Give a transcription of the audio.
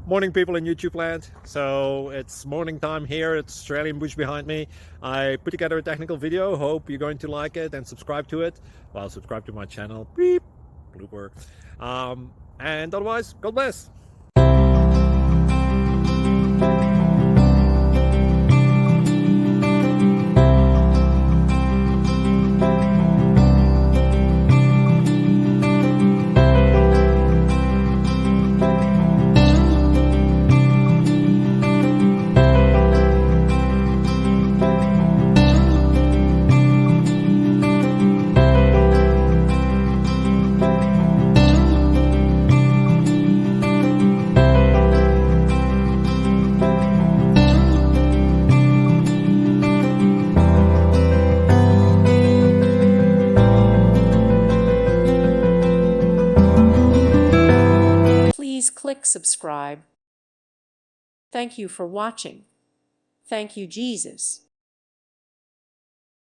Morning, people in YouTube land. So it's morning time here. It's Australian bush behind me. I put together a technical video. Hope you're going to like it and subscribe to it. Well, subscribe to my channel. Beep. Blooper. And otherwise, God bless. Please click subscribe. Thank you for watching. Thank you, Jesus.